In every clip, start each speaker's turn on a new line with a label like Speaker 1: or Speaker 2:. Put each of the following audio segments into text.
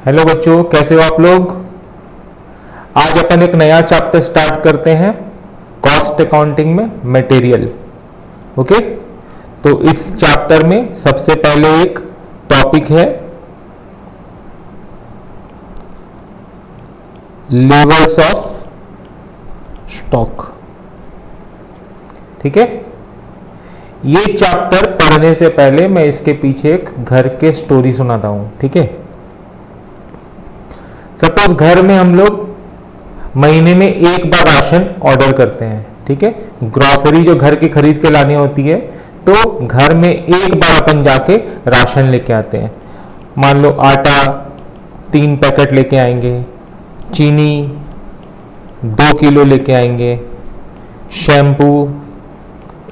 Speaker 1: Hello बच्चों, कैसे हो आप लोग। आज अपन एक नया चैप्टर स्टार्ट करते हैं कॉस्ट अकाउंटिंग में मटेरियल। ओके, तो इस चैप्टर में सबसे पहले एक टॉपिक है लेवल्स ऑफ स्टॉक। ठीक है, ये चैप्टर पढ़ने से पहले मैं इसके पीछे एक घर के स्टोरी सुनाता हूं। ठीक है, सपोज घर में हम लोग महीने में एक बार राशन ऑर्डर करते हैं। ठीक है, ग्रोसरी जो घर की खरीद के लानी होती है, तो घर में एक बार अपन जाके राशन लेके आते हैं। मान लो आटा 3 पैकेट लेके आएंगे, चीनी 2 किलो लेके आएंगे, शैम्पू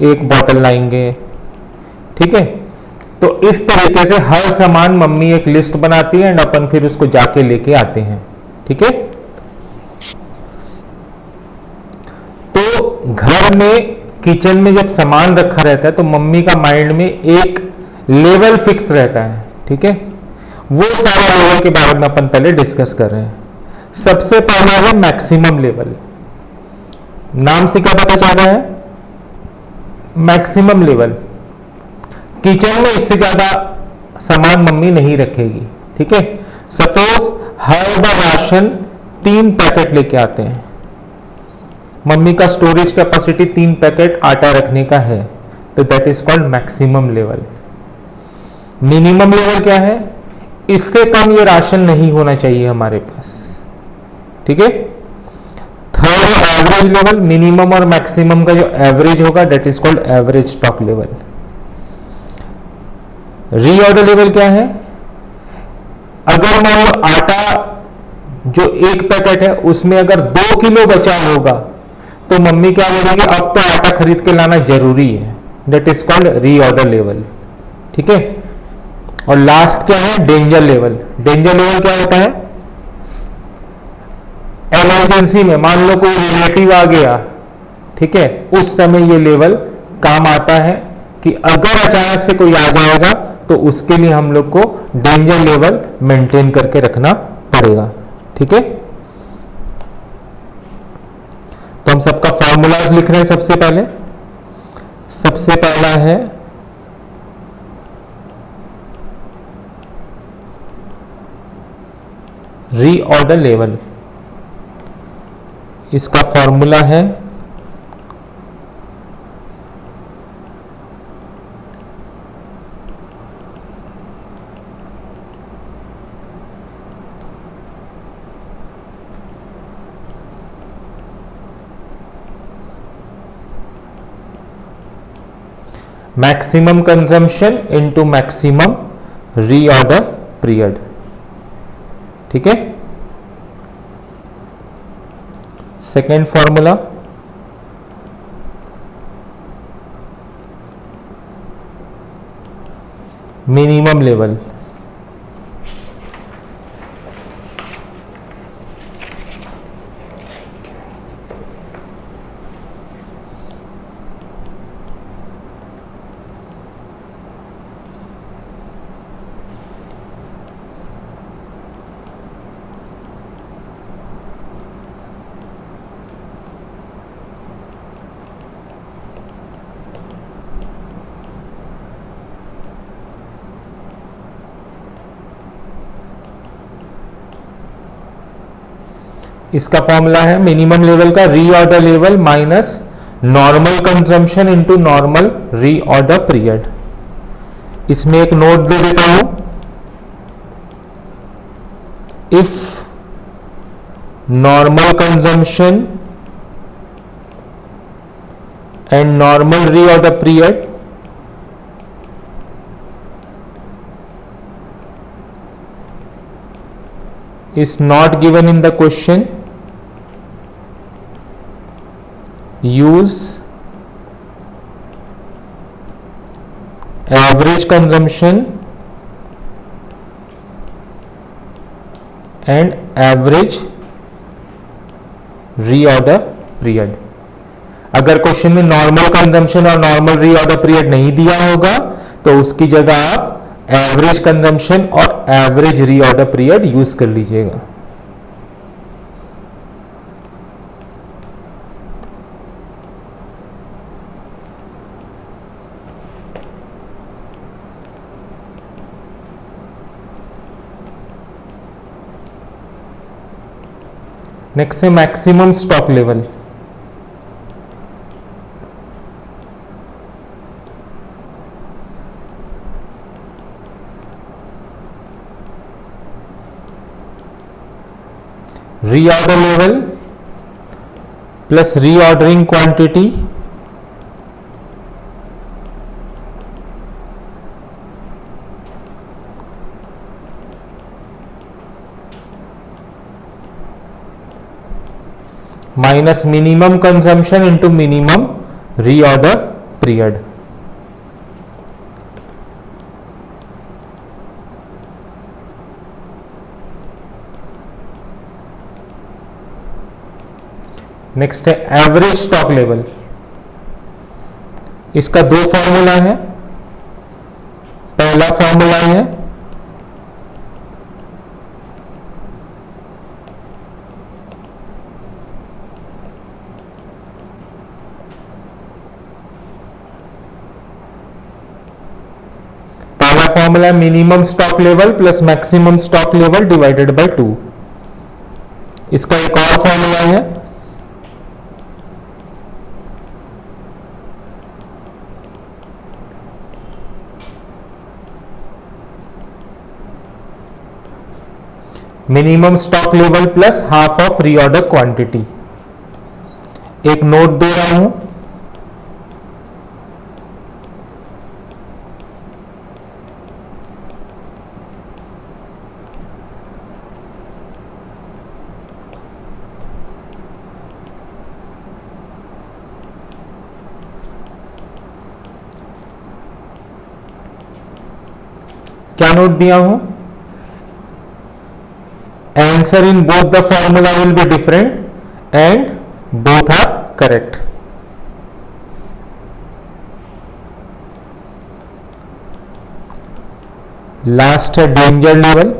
Speaker 1: 1 बॉटल लाएंगे। ठीक है, तो इस तरीके से हर सामान मम्मी एक लिस्ट बनाती है एंड अपन फिर उसको जाके लेके आते हैं। ठीक है, तो घर में किचन में जब सामान रखा रहता है तो मम्मी का माइंड में एक लेवल फिक्स रहता है। ठीक है, वो सारे लेवल के बारे में अपन पहले डिस्कस कर रहे हैं। सबसे पहला है मैक्सिमम लेवल। नाम से क्या पता चल रहा है, मैक्सिमम लेवल। किचन में इससे ज्यादा सामान मम्मी नहीं रखेगी। ठीक है, सपोज हर बार राशन 3 पैकेट लेके आते हैं, मम्मी का स्टोरेज कैपेसिटी 3 पैकेट आटा रखने का है, तो that is called maximum level. Minimum level क्या है, इससे कम ये राशन नहीं होना चाहिए हमारे पास। ठीक है, थर्ड है एवरेज लेवल। मिनिमम और मैक्सिमम का जो एवरेज होगा that is called average stock level. Reorder level क्या है, अगर मान लो आटा जो 1 पैकेट है उसमें अगर 2 किलो बचा होगा तो मम्मी क्या बोलेगी, अब तो आटा खरीद के लाना जरूरी है। That is called reorder level. ठीक है, और लास्ट क्या है, डेंजर लेवल। डेंजर लेवल क्या होता है, इमरजेंसी में मान लो कोई रिलेटिव आ गया, ठीक है, उस समय ये लेवल काम आता है कि अगर अचानक से कोई आ जाएगा तो उसके लिए हम लोग को डेंजर लेवल मेंटेन करके रखना पड़ेगा। ठीक है, तो हम सबका फॉर्मूलाज लिख रहे हैं। सबसे पहला है रीऑर्डर लेवल। इसका फॉर्मूला है maximum consumption into maximum reorder period. ठीक है, सेकेंड फॉर्मूला मिनिमम लेवल। इसका फॉर्मूला है मिनिमम लेवल का reorder level minus normal consumption into normal reorder period. इसमें एक नोट दे देता हूं, if normal consumption and normal reorder period is not given in the question, use average consumption and average reorder period। अगर question में normal consumption और normal reorder period नहीं दिया होगा तो उसकी जगह आप एवरेज कंजम्पशन और एवरेज रीऑर्डर पीरियड यूज कर लीजिएगा। नेक्स्ट है maximum stock level. Reorder level plus reordering quantity minus minimum consumption into minimum reorder period. Next है एवरेज स्टॉक लेवल। इसका दो फॉर्मूला है। पहला फॉर्मूला है formula minimum stock level plus maximum stock level divided by 2। इसका एक और formula है minimum stock level plus half of reorder quantity. एक नोट दे रहा हूं, क्या नोट दिया हूं? Answer in both the formula will be different and both are correct. Last है danger level.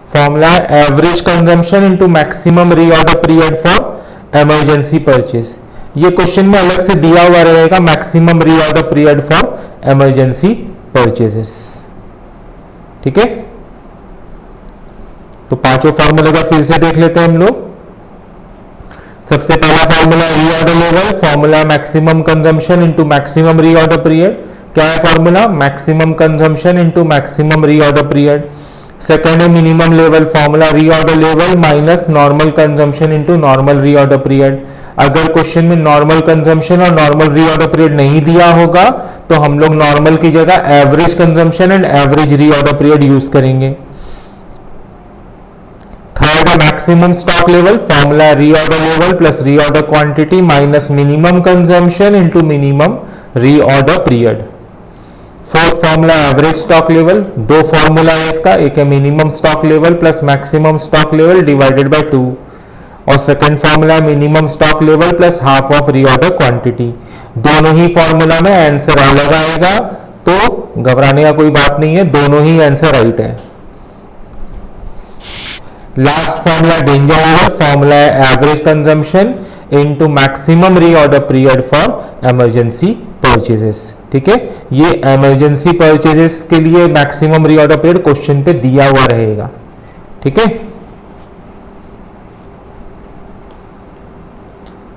Speaker 1: Formula average consumption into maximum reorder period for emergency purchase. ये question में अलग से दिया हुआ रहेगा maximum reorder period for emergency purchases. ठीक है, तो पांचों फॉर्मूले का फिर से देख लेते हैं हम लोग। सबसे पहला formula reorder level, formula maximum consumption into maximum reorder period. क्या है formula? Maximum consumption into maximum reorder period. Second है minimum level, formula reorder level minus normal consumption into normal reorder period. अगर क्वेश्चन में normal consumption और normal reorder period नहीं दिया होगा तो हम लोग नॉर्मल की जगह average consumption and average reorder period use करेंगे। थर्ड है maximum stock level, formula reorder level plus reorder quantity minus minimum consumption into minimum reorder period. Fourth formula average stock level. दो फॉर्मूला है इसका, एक है minimum stock level plus maximum stock level divided by 2 और second formula minimum stock level plus half of reorder quantity. दोनों ही formula में answer अलग आएगा, तो घबराने का कोई बात नहीं है, दोनों ही आंसर राइट है। Last formula danger level, formula है average consumption into maximum reorder period for emergency purchases. ठीक है, ये इमरजेंसी परचेजेस के लिए मैक्सिमम रीऑर्डर पीरियड क्वेश्चन पे दिया हुआ रहेगा। ठीक है,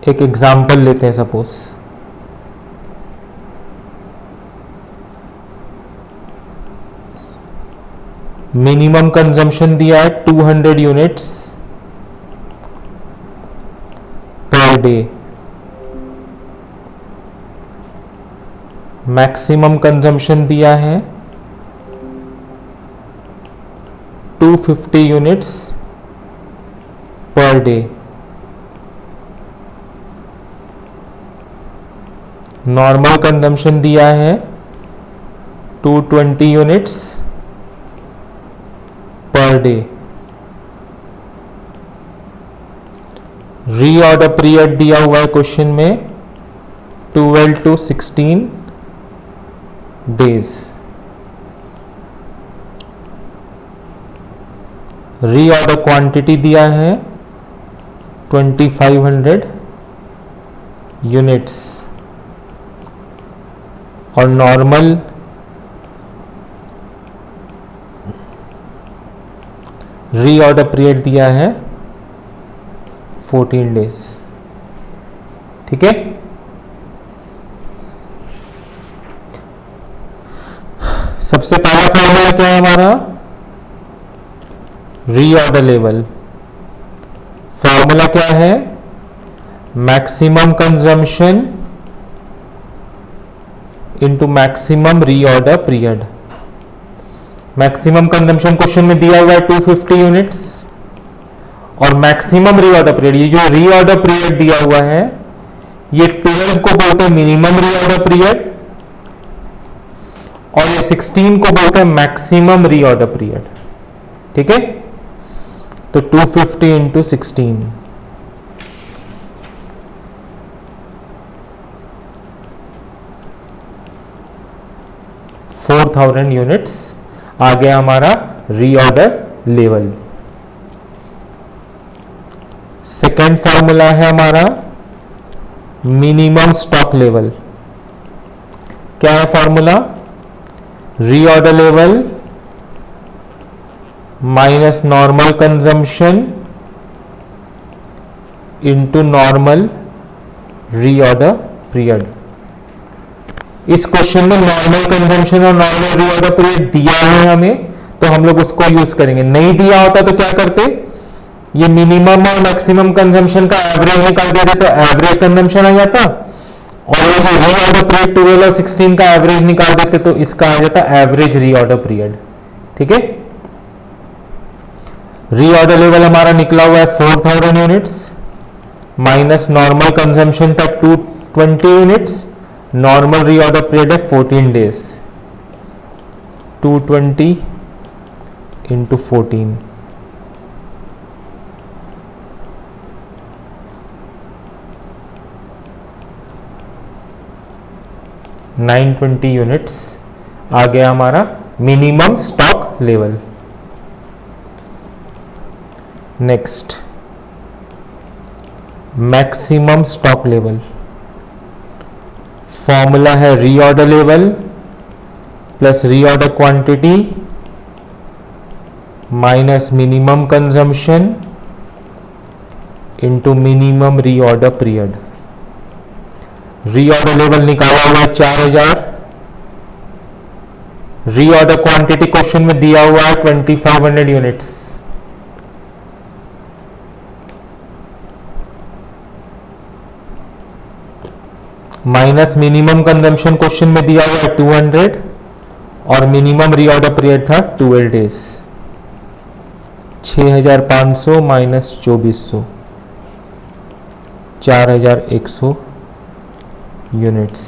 Speaker 1: एक एग्जांपल लेते हैं। सपोज मिनिमम कंजम्पशन दिया है 200 units per day, maximum consumption दिया है 250 units per day. Normal consumption दिया है 220 units per day. Reorder period दिया हुआ है क्वेश्चन में 12 to 16 डेज। रीऑर्डर क्वांटिटी दिया है 2500 यूनिट्स और नॉर्मल रीऑर्डर पीरियड दिया है 14 डेज। ठीक है, सबसे पहला फॉर्मूला क्या है हमारा? Reorder level. फॉर्मूला क्या है? Maximum consumption into maximum reorder period. Maximum consumption question में दिया हुआ है 250 यूनिट्स और मैक्सिमम रीऑर्डर पीरियड, ये जो रीऑर्डर पीरियड दिया हुआ है ये 12 को बोलते हैं मिनिमम रीऑर्डर पीरियड और ये 16 को बोलते हैं मैक्सिमम रीऑर्डर पीरियड। ठीक है, तो 250 इंटू 16 4000 यूनिट्स आ गया हमारा रीऑर्डर लेवल। सेकेंड फॉर्मूला है हमारा मिनिमम स्टॉक लेवल। क्या है formula? Reorder level minus normal consumption into normal reorder period. इस क्वेश्चन में नॉर्मल कंजम्पशन और नॉर्मल रीऑर्डर पीरियड दिया है हमें, तो हम लोग उसको यूज करेंगे। नहीं दिया होता तो क्या करते? ये मिनिमम और मैक्सिमम कंजम्पशन का एवरेज निकाल देते तो एवरेज कंजम्पशन आ जाता और ये रीऑर्डर पीरियड 12 और 16 का एवरेज निकाल देते तो इसका आ जाता एवरेज रीऑर्डर पीरियड। ठीक है, रीऑर्डर लेवल हमारा निकला हुआ है 4000 यूनिट्स माइनस नॉर्मल कंजम्पशन था 220 यूनिट्स, नॉर्मल रीऑर्डर पीरियड है 14 डेज। 220 इंटू 14 920 यूनिट्स आ गया हमारा minimum stock level. Next maximum stock level. Formula है reorder level plus reorder quantity minus minimum consumption into minimum reorder period. Reorder level निकाला हुआ है 4000, reorder quantity question में दिया हुआ है 2500 units. Minus minimum consumption question में दिया हुआ है 200 और मिनिमम रीऑर्डर पीरियड था 12 डेज। 6500 minus 2400 4100 units.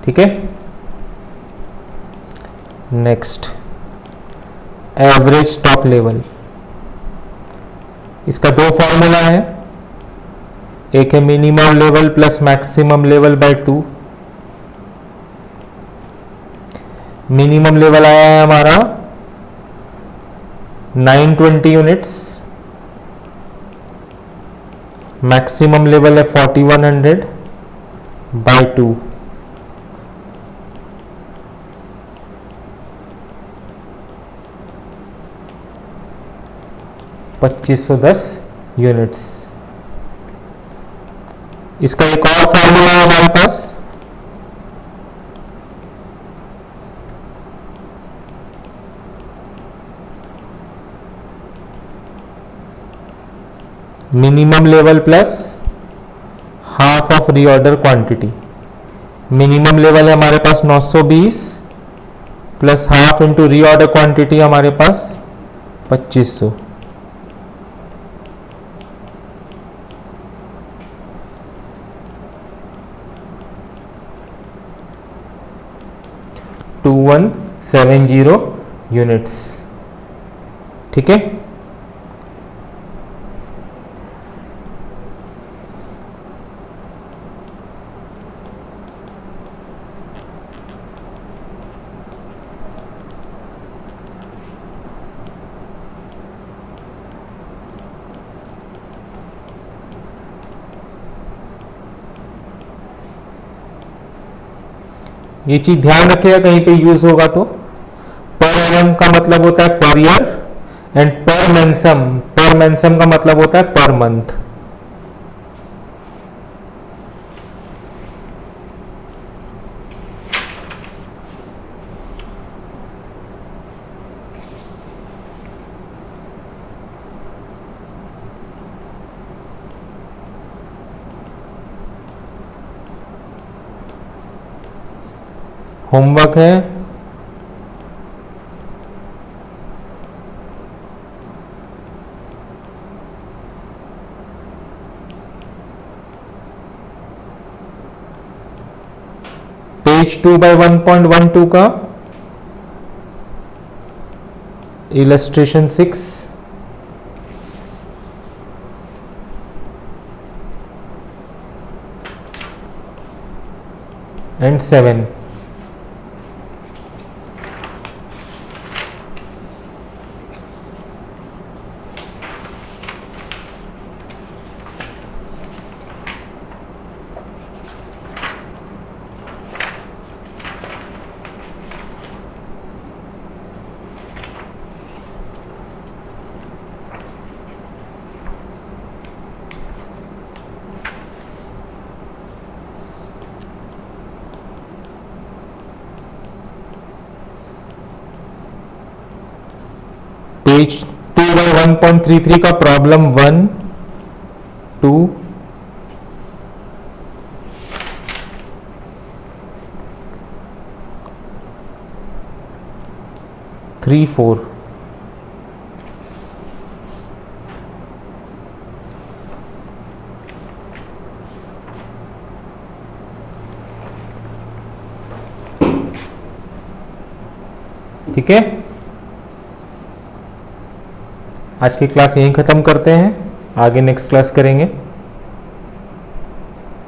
Speaker 1: ठीक है, नेक्स्ट एवरेज स्टॉक लेवल। इसका दो फॉर्मूला है, एक है minimum level plus maximum level by 2। Minimum level आया है हमारा 920 यूनिट्स, मैक्सिमम लेवल है 4100 बाय 2। $2510 यूनिट्स। इसका एक और फॉर्मूला है हमारे पास, minimum level plus half of reorder quantity. Minimum level है हमारे पास 920 plus half into reorder quantity हमारे पास 2500। To 2170 units. ठीक है, ये चीज ध्यान रखिएगा कहीं पे यूज होगा तो। पर एनम का मतलब होता है पर ईयर, एंड पर मेंसम का मतलब होता है पर मंथ। होमवर्क है पेज 2/1.12 का इलस्ट्रेशन 6 एंड 7। पेज 2/1.33 का प्रॉब्लम 1, 2, 3, 4। ठीक है, आज की क्लास यहीं ख़त्म करते हैं, आगे नेक्स्ट क्लास करेंगे।